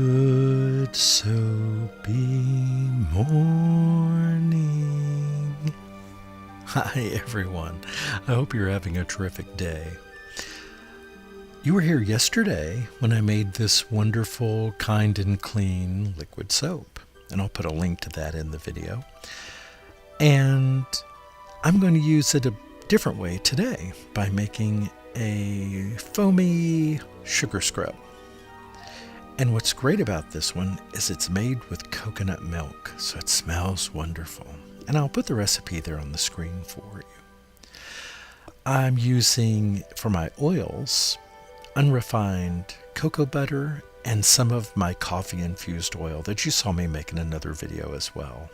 Good soapy morning. Hi everyone. I hope you're having a terrific day. You were here yesterday when I made this wonderful Kind and Clean liquid soap, and I'll put a link to that in the video. And I'm going to use it a different way today by making a foamy sugar scrub. And what's great about this one is it's made with coconut milk, so it smells wonderful. And I'll put the recipe there on the screen for you. I'm using, for my oils, unrefined cocoa butter and some of my coffee-infused oil that you saw me make in another video as well.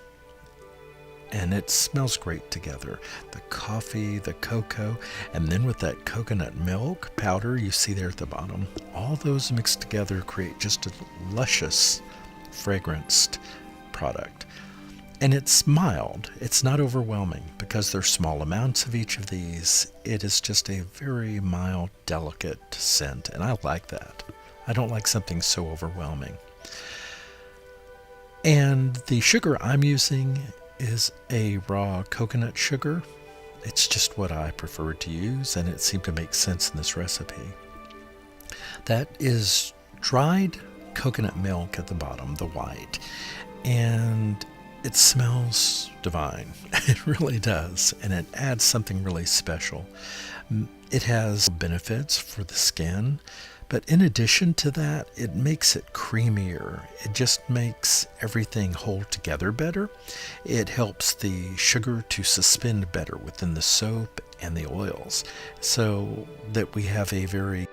And it smells great together. The coffee, the cocoa, and then with that coconut milk powder you see there at the bottom, all those mixed together create just a luscious, fragranced product. And it's mild. It's not overwhelming because there's small amounts of each of these. It is just a very mild, delicate scent, and I like that. I don't like something so overwhelming. And the sugar I'm using is a raw coconut sugar. It's just what I prefer to use, and it seemed to make sense in this recipe. That is dried coconut milk at the bottom, the white, and it smells divine. It really does, and it adds something really special. It has benefits for the skin, but in addition to that, it makes it creamier. It just makes everything hold together better. It helps the sugar to suspend better within the soap and the oils, so that we have a very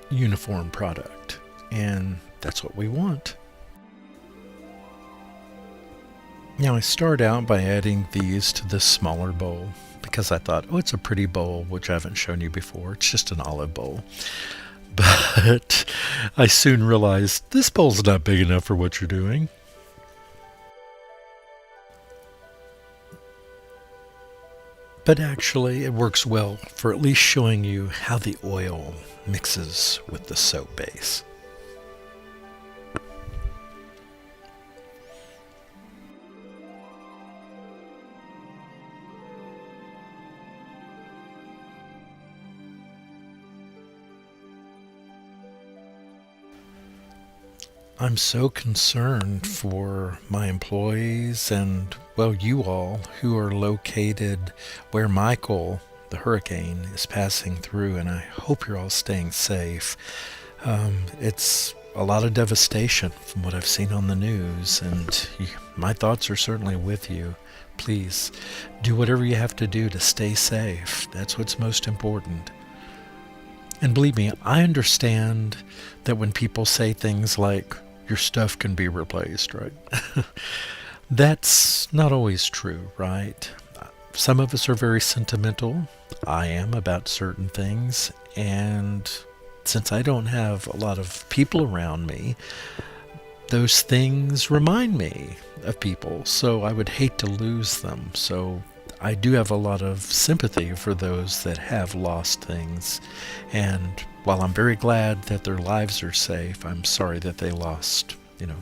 uniform product, and that's what we want. Now I start out by adding these to this smaller bowl because I thought, oh, it's a pretty bowl, which I haven't shown you before. It's just an olive bowl. But I soon realized this bowl's not big enough for what you're doing. But actually it works well for at least showing you how the oil mixes with the soap base. I'm so concerned for my employees and, well, you all who are located where Michael, the hurricane, is passing through, and I hope you're all staying safe. It's a lot of devastation from what I've seen on the news, and my thoughts are certainly with you. Please do whatever you have to do to stay safe. That's what's most important. And believe me, I understand that when people say things like, your stuff can be replaced, right? That's not always true, right? Some of us are very sentimental. I am about certain things, and since I don't have a lot of people around me, those things remind me of people, so I would hate to lose them. So I do have a lot of sympathy for those that have lost things, and while I'm very glad that their lives are safe, I'm sorry that they lost,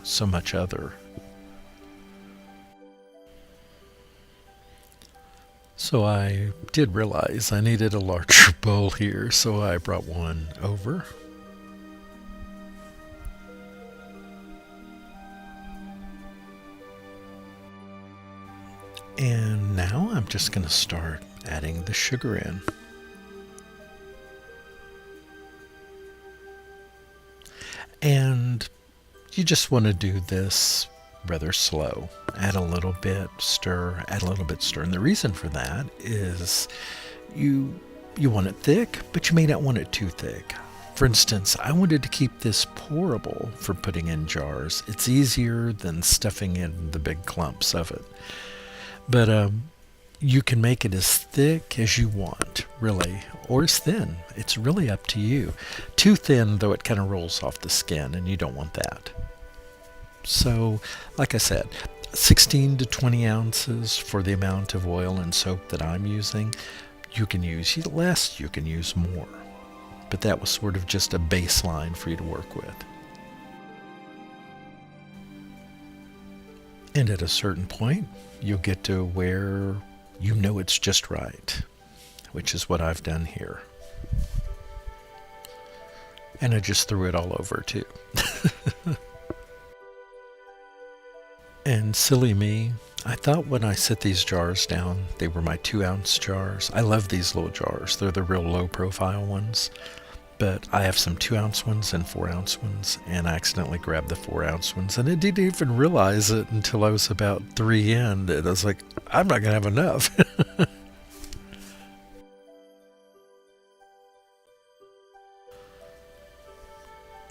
so much other. So I did realize I needed a larger bowl here, so I brought one over. And now I'm just going to start adding the sugar in. And you just want to do this rather slow. Add a little bit, stir, add a little bit, stir. And the reason for that is you want it thick, but you may not want it too thick. For instance, I wanted to keep this pourable for putting in jars. It's easier than stuffing in the big clumps of it. But you can make it as thick as you want, really, or as thin. It's really up to you. Too thin, though, it kind of rolls off the skin, and you don't want that. So, like I said, 16 to 20 ounces for the amount of oil and soap that I'm using. You can use less, you can use more. But that was sort of just a baseline for you to work with. And at a certain point, you'll get to where you know it's just right, which is what I've done here. And I just threw it all over too. And silly me, I thought when I set these jars down, they were my 2-ounce jars. I love these little jars. They're the real low profile ones. But I have some 2-ounce ones and 4-ounce ones, and I accidentally grabbed the 4-ounce ones, and I didn't even realize it until I was about 3 in. And I was like, I'm not going to have enough.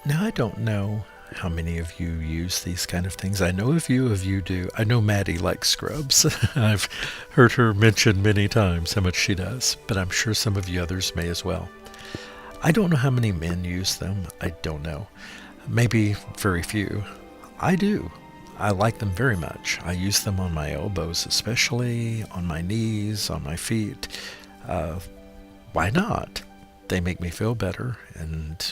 Now, I don't know how many of you use these kind of things. I know a few of you do. I know Maddie likes scrubs. I've heard her mention many times how much she does, but I'm sure some of you others may as well. I don't know how many men use them. I don't know. Maybe very few. I do. I like them very much. I use them on my elbows, especially on my knees, on my feet. Why not? They make me feel better, and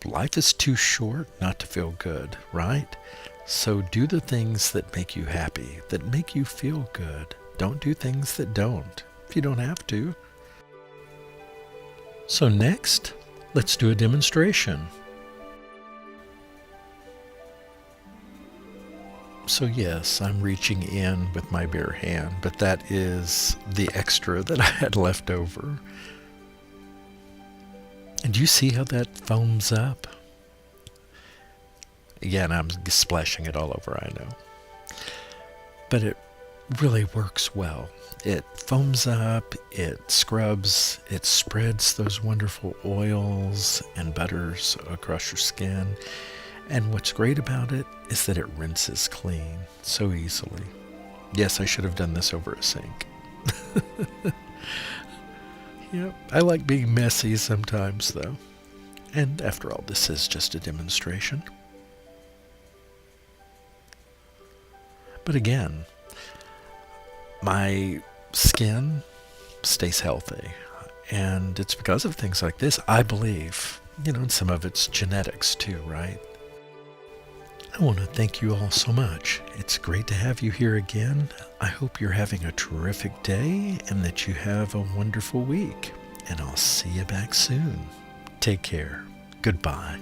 life is too short not to feel good, right? So do the things that make you happy, that make you feel good. Don't do things that don't, if you don't have to. So next, let's do a demonstration. So yes, I'm reaching in with my bare hand, but that is the extra that I had left over. And do you see how that foams up? Again, I'm splashing it all over, I know. But it really works well. It foams up, it scrubs, it spreads those wonderful oils and butters across your skin. And what's great about it is that it rinses clean so easily. Yes, I should have done this over a sink. Yep, I like being messy sometimes, though. And after all, this is just a demonstration. But again, my skin stays healthy. And it's because of things like this, I believe. And some of it's genetics too, right? I want to thank you all so much. It's great to have you here again. I hope you're having a terrific day and that you have a wonderful week. And I'll see you back soon. Take care. Goodbye.